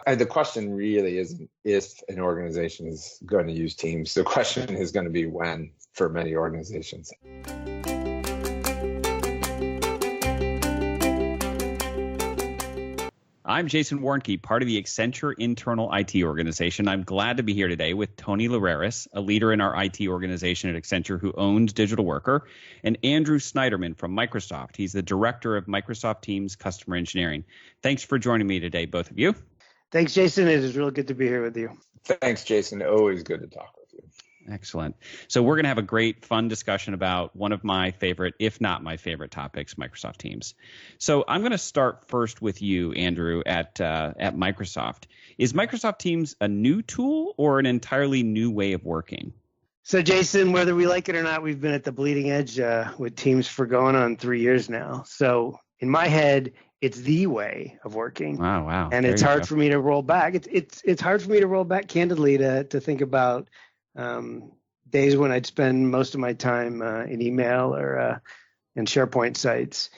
The question really isn't if an organization is going to use Teams. The question is going to be when for many organizations. I'm Jason Warnke, part of the Accenture internal IT organization. I'm glad to be here today with Tony Leraris, a leader in our IT organization at Accenture who owns Digital Worker, and Andrew Sniderman from Microsoft. He's the director of Microsoft Teams Customer Engineering. Thanks for joining me today, both of you. Thanks, Jason. It is really good to be here with you. Thanks, Jason. Always good to talk with you. Excellent. So we're going to have a great, fun discussion about one of my favorite, if not my favorite topics, Microsoft Teams. So I'm going to start first with you, Andrew, at Microsoft. Is Microsoft Teams a new tool or an entirely new way of working? So, Jason, whether we like it or not, we've been at the bleeding edge with Teams for going on 3 years now. So in my head, it's the way of working. Wow. And it's hard for me to roll back. It's hard for me to roll back candidly to think about days when I'd spend most of my time in email or in SharePoint sites.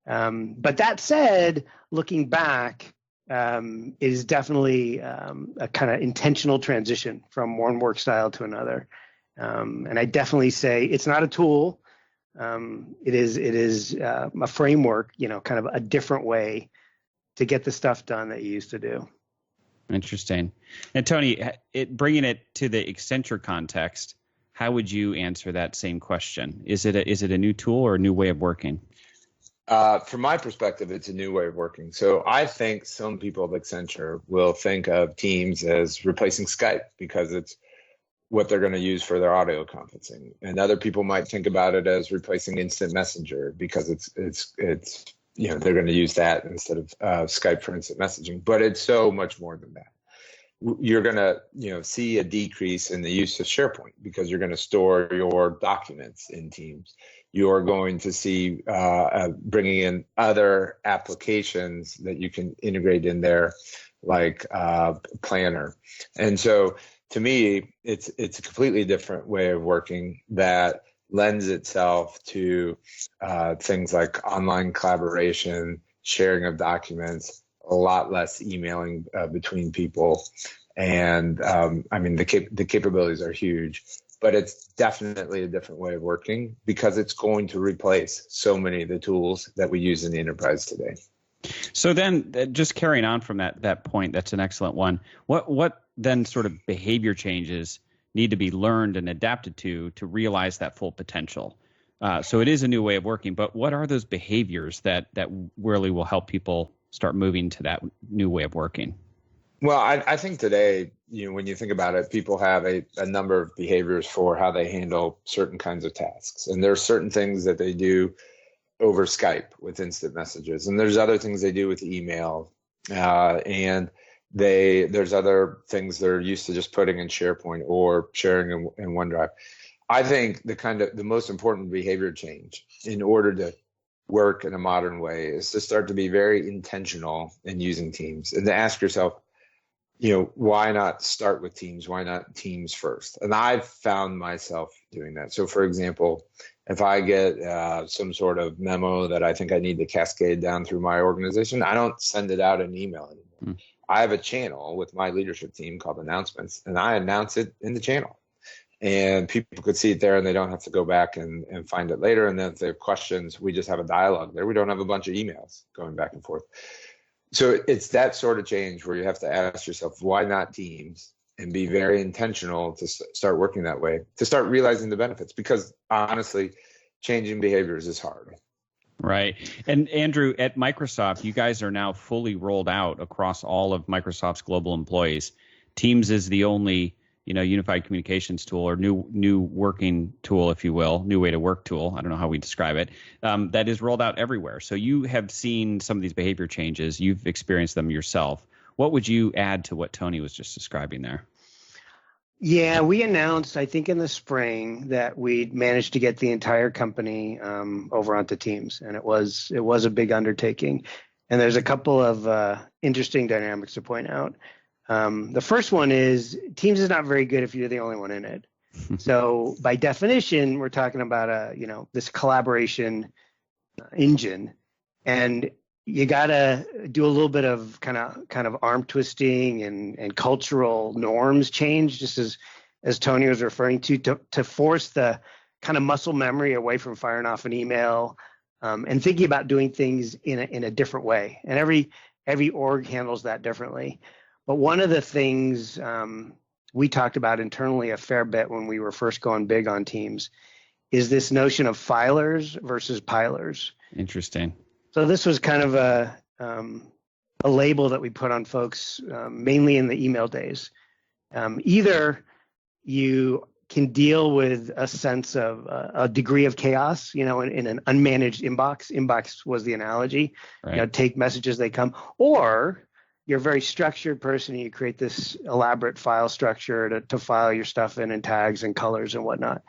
But that said, looking back, it is definitely a kind of intentional transition from one work style to another. And I definitely say it's not a tool. It is a framework, kind of a different way to get the stuff done that you used to do. Interesting. And Tony, bringing it to the Accenture context, how would you answer that same question? Is it a new tool or a new way of working? From my perspective, it's a new way of working. So I think some people at Accenture will think of Teams as replacing Skype because it's what they're going to use for their audio conferencing. And other people might think about it as replacing Instant Messenger because it's they're going to use that instead of Skype for instant messaging. But it's so much more than that. You're going to see a decrease in the use of SharePoint because you're going to store your documents in Teams. You're going to see bringing in other applications that you can integrate in there, like Planner. And so to me, it's a completely different way of working that lends itself to things like online collaboration, sharing of documents, a lot less emailing between people. And the capabilities are huge, but it's definitely a different way of working because it's going to replace so many of the tools that we use in the enterprise today. So then just carrying on from that point, that's an excellent one. What then sort of behavior changes need to be learned and adapted to realize that full potential? So it is a new way of working, but what are those behaviors that really will help people start moving to that new way of working? Well, I think today, when you think about it, people have a number of behaviors for how they handle certain kinds of tasks. And there are certain things that they do over Skype with instant messages. And there's other things they do with email. And there's other things they're used to just putting in SharePoint or sharing in OneDrive. I think the most important behavior change in order to work in a modern way is to start to be very intentional in using Teams and to ask yourself, why not start with Teams? Why not Teams first? And I've found myself doing that. So for example, if I get some sort of memo that I think I need to cascade down through my organization, I don't send it out in email anymore. I have a channel with my leadership team called Announcements, and I announce it in the channel. And people could see it there, and they don't have to go back and find it later. And then if they have questions, we just have a dialogue there. We don't have a bunch of emails going back and forth. So it's that sort of change where you have to ask yourself, why not Teams? And be very intentional to start working that way, to start realizing the benefits. Because honestly, changing behaviors is hard. Right. And Andrew, at Microsoft, you guys are now fully rolled out across all of Microsoft's global employees. Teams is the only, unified communications tool or new working tool, if you will, new way to work tool. I don't know how we describe it. That is rolled out everywhere. So you have seen some of these behavior changes. You've experienced them yourself. What would you add to what Tony was just describing there? Yeah, we announced, I think in the spring, that we'd managed to get the entire company over onto Teams, and it was a big undertaking. And there's a couple of interesting dynamics to point out. The first one is Teams is not very good if you're the only one in it. So by definition, we're talking about this collaboration engine, and you gotta do a little bit of kind of arm twisting and cultural norms change, just as Tony was referring to force the kind of muscle memory away from firing off an email, and thinking about doing things in a different way. And every org handles that differently. But one of the things we talked about internally a fair bit when we were first going big on Teams is this notion of filers versus pilers. Interesting. So this was kind of a label that we put on folks, mainly in the email days. Either you can deal with a sense of a degree of chaos, in an unmanaged inbox. Inbox was the analogy. Right. Take messages, they come. Or you're a very structured person and you create this elaborate file structure to file your stuff in and tags and colors and whatnot.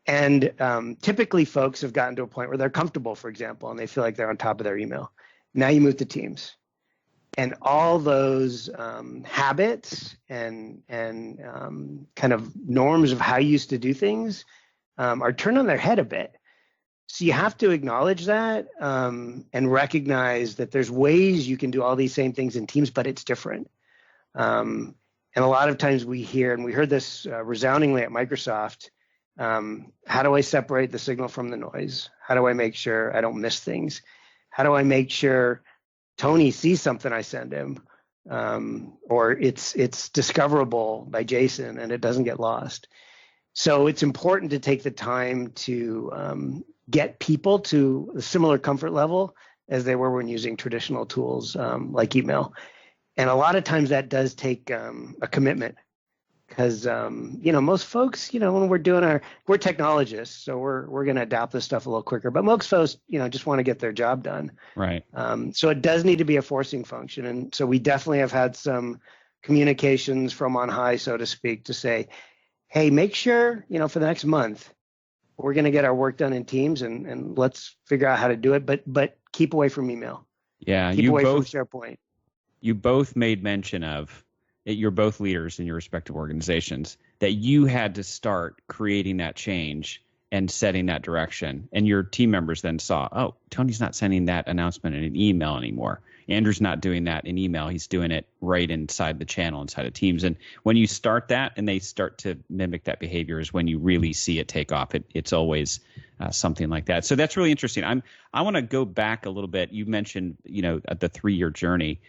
And typically folks have gotten to a point where they're comfortable, for example, and they feel like they're on top of their email. Now you move to Teams. And all those habits and kind of norms of how you used to do things are turned on their head a bit. So you have to acknowledge that and recognize that there's ways you can do all these same things in Teams, but it's different. And a lot of times we hear, and we heard this resoundingly at Microsoft, how do I separate the signal from the noise? How do I make sure I don't miss things? How do I make sure Tony sees something I send him, or it's discoverable by Jason and it doesn't get lost? So it's important to take the time to get people to a similar comfort level as they were when using traditional tools like email. And a lot of times that does take a commitment, because most folks, when we're technologists, so we're going to adapt this stuff a little quicker. But most folks, just want to get their job done. Right. So it does need to be a forcing function, and so we definitely have had some communications from on high, so to speak, to say, hey, make sure for the next month we're going to get our work done in Teams, and let's figure out how to do it. But keep away from email. Yeah, keep away from SharePoint. You both made mention of. You're both leaders in your respective organizations, that you had to start creating that change and setting that direction. And your team members then saw, oh, Tony's not sending that announcement in an email anymore. Andrew's not doing that in email. He's doing it right inside the channel, inside of Teams. And when you start that and they start to mimic that behavior is when you really see it take off. It's always something like that. So that's really interesting. I want to go back a little bit. You mentioned, the 3-year journey.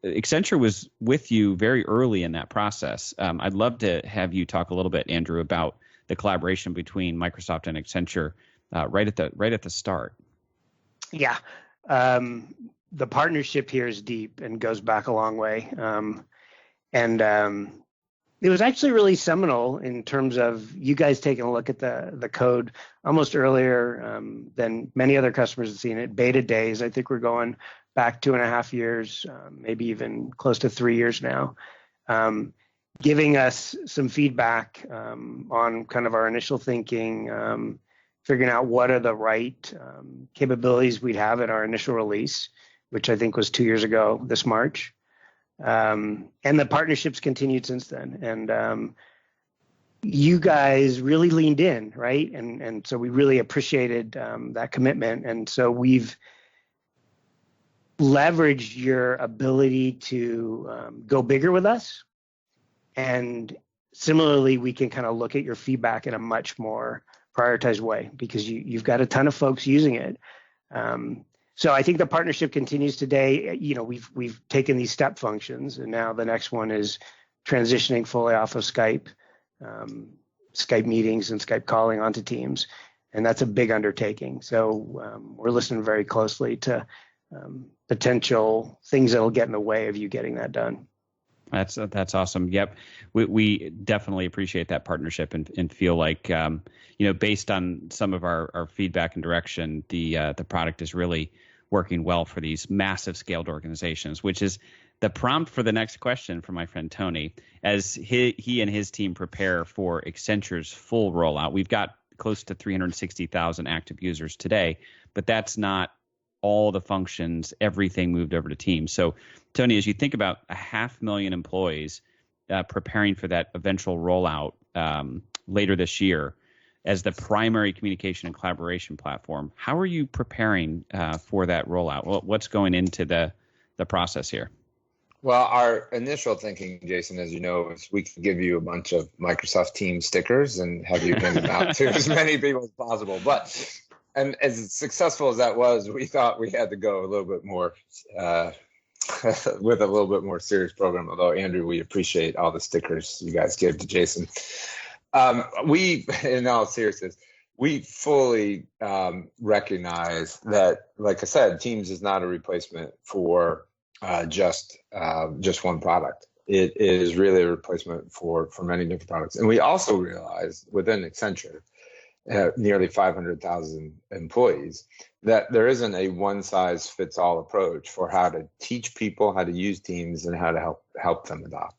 Accenture was with you very early in that process. I'd love to have you talk a little bit, Andrew, about the collaboration between Microsoft and Accenture right at the start. Yeah, the partnership here is deep and goes back a long way. It was actually really seminal in terms of you guys taking a look at the code almost earlier than many other customers have seen it. Beta days, I think we're going back 2.5 years, maybe even close to 3 years now, giving us some feedback on kind of our initial thinking, figuring out what are the right capabilities we'd have at our initial release, which I think was 2 years ago this March. And the partnership's continued since then. And you guys really leaned in, right? And so we really appreciated that commitment. And so we've leverage your ability to go bigger with us. And similarly, we can kind of look at your feedback in a much more prioritized way because you've got a ton of folks using it. So I think the partnership continues today. We've taken these step functions, and now the next one is transitioning fully off of Skype meetings and Skype calling onto Teams. And that's a big undertaking. So we're listening very closely to potential things that'll get in the way of you getting that done. That's awesome. Yep, we definitely appreciate that partnership and feel like based on some of our feedback and direction, the product is really working well for these massive scaled organizations, which is the prompt for the next question from my friend Tony. As he and his team prepare for Accenture's full rollout, we've got close to 360,000 active users today, but that's not all the functions, everything moved over to Teams. So, Tony, as you think about 500,000 employees preparing for that eventual rollout later this year, as the primary communication and collaboration platform. How are you preparing for that rollout? What's going into the process here? Well, our initial thinking, Jason, as you know, is we could give you a bunch of Microsoft Teams stickers and have you hand them out to as many people as possible. And as successful as that was, we thought we had to go a little bit more with a little bit more serious program. Although, Andrew, we appreciate all the stickers you guys give to Jason. We, in all seriousness, we fully recognize that, like I said, Teams is not a replacement for just one product. It is really a replacement for many different products. And we also realize within Accenture, nearly 500,000 employees, that there isn't a one-size-fits-all approach for how to teach people how to use Teams and how to help them adopt.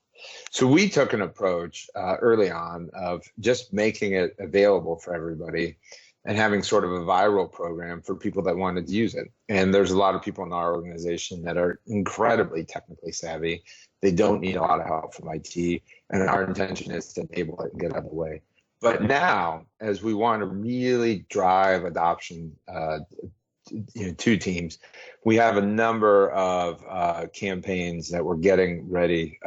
So we took an approach early on of just making it available for everybody and having sort of a viral program for people that wanted to use it. And there's a lot of people in our organization that are incredibly technically savvy. They don't need a lot of help from IT. And our intention is to enable it and get out of the way. But now, as we want to really drive adoption to Teams, we have a number of campaigns that we're getting ready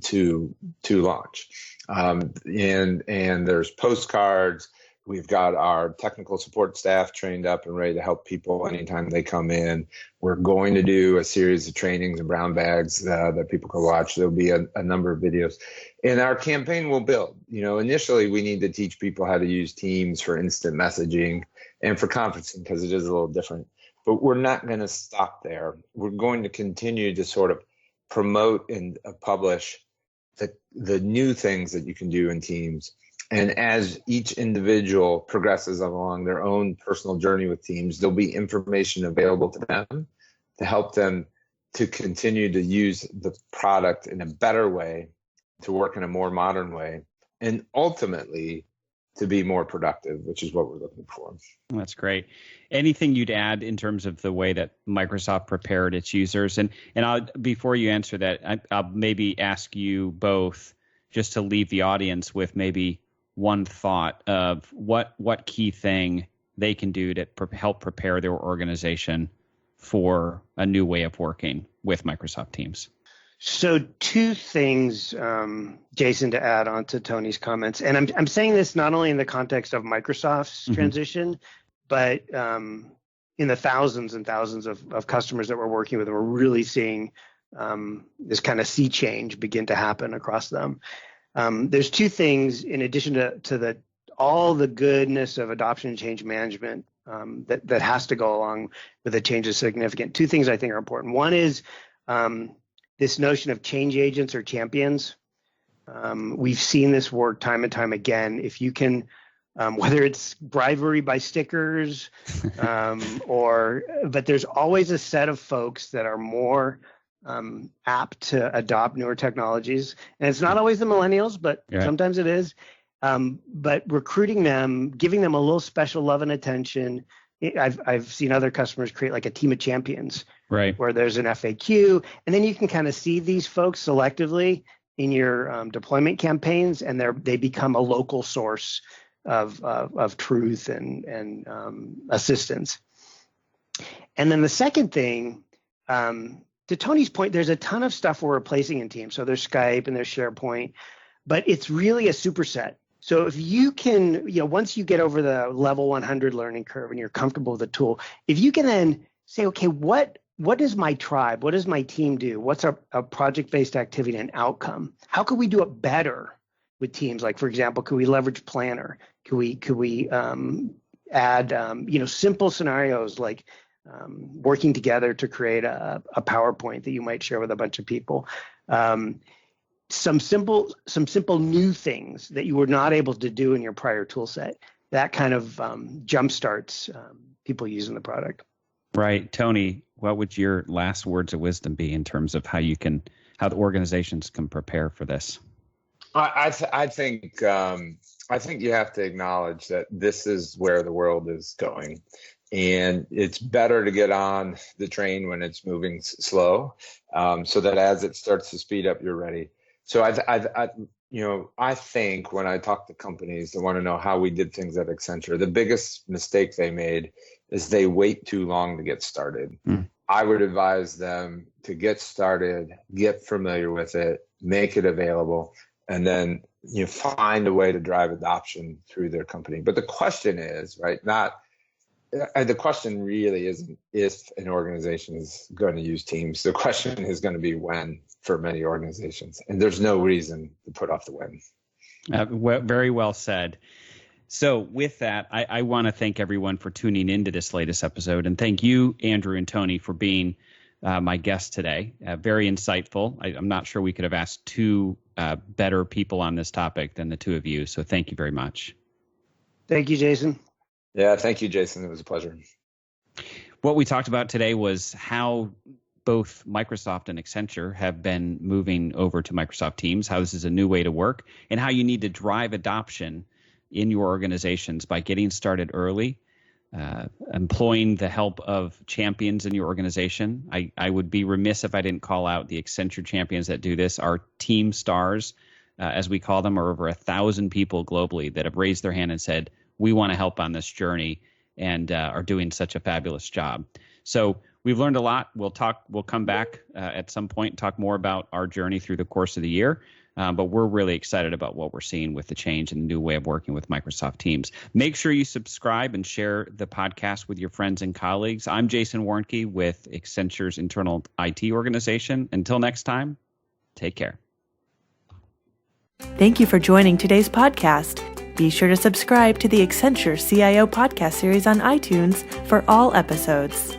to launch. And there's postcards. We've got our technical support staff trained up and ready to help people anytime they come in. We're going to do a series of trainings and brown bags that people can watch. There'll be a number of videos. And our campaign will build. Initially, we need to teach people how to use Teams for instant messaging and for conferencing because it is a little different. But we're not going to stop there. We're going to continue to sort of promote and publish the new things that you can do in Teams. And as each individual progresses along their own personal journey with Teams, there'll be information available to them to help them to continue to use the product in a better way, to work in a more modern way, and ultimately to be more productive, which is what we're looking for. That's great. Anything you'd add in terms of the way that Microsoft prepared its users? And before you answer that, I'll maybe ask you both just to leave the audience with maybe one thought of what key thing they can do to help prepare their organization for a new way of working with Microsoft Teams. So two things, Jason, to add on to Tony's comments. And I'm saying this not only in the context of Microsoft's transition, but in the thousands and thousands of customers that we're working with, and we're really seeing this kind of sea change begin to happen across them. There's two things in addition to all the goodness of adoption and change management that has to go along with the change is significant. Two things I think are important. One is this notion of change agents or champions. We've seen this work time and time again. If you can, whether it's bribery by stickers but there's always a set of folks that are more apt to adopt newer technologies. And it's not always the millennials, but sometimes it is. But recruiting them, giving them a little special love and attention. I've seen other customers create like a team of champions, right, where there's an FAQ, and then you can kind of see these folks selectively in your deployment campaigns, and they become a local source of truth and assistance. And then the second thing, to Tony's point, there's a ton of stuff we're replacing in Teams. So there's Skype and there's SharePoint, but it's really a superset. So if you can, once you get over the level 100 learning curve and you're comfortable with the tool, if you can then say, okay, what does my tribe, what does my team do? What's a project-based activity and outcome? How could we do it better with Teams? Like, for example, could we leverage Planner? Could we add, simple scenarios like working together to create a PowerPoint that you might share with a bunch of people? Some simple new things that you were not able to do in your prior tool set. That kind of jumpstarts people using the product. Right. Tony, what would your last words of wisdom be in terms of how the organizations can prepare for this? I think you have to acknowledge that this is where the world is going. And it's better to get on the train when it's moving slow, so that as it starts to speed up, you're ready. So I think when I talk to companies that want to know how we did things at Accenture, the biggest mistake they made is they wait too long to get started. I would advise them to get started, get familiar with it, make it available, and then find a way to drive adoption through their company. But the question is, right, the question really isn't if an organization is going to use Teams. The question is going to be when for many organizations. And there's no reason to put off the when. Very well said. So with that, I want to thank everyone for tuning into this latest episode. And thank you, Andrew and Tony, for being my guest today. Very insightful. I'm not sure we could have asked two better people on this topic than the two of you. So thank you very much. Thank you, Jason. Yeah, thank you, Jason. It was a pleasure. What we talked about today was how both Microsoft and Accenture have been moving over to Microsoft Teams, how this is a new way to work, and how you need to drive adoption in your organizations by getting started early, employing the help of champions in your organization. I would be remiss if I didn't call out the Accenture champions that do this. Our team stars, as we call them, are over 1,000 people globally that have raised their hand and said, we want to help on this journey, and are doing such a fabulous job. So we've learned a lot. We'll come back at some point and talk more about our journey through the course of the year. But we're really excited about what we're seeing with the change and the new way of working with Microsoft Teams. Make sure you subscribe and share the podcast with your friends and colleagues. I'm Jason Warnke with Accenture's internal IT organization. Until next time, take care. Thank you for joining today's podcast. Be sure to subscribe to the Accenture CIO podcast series on iTunes for all episodes.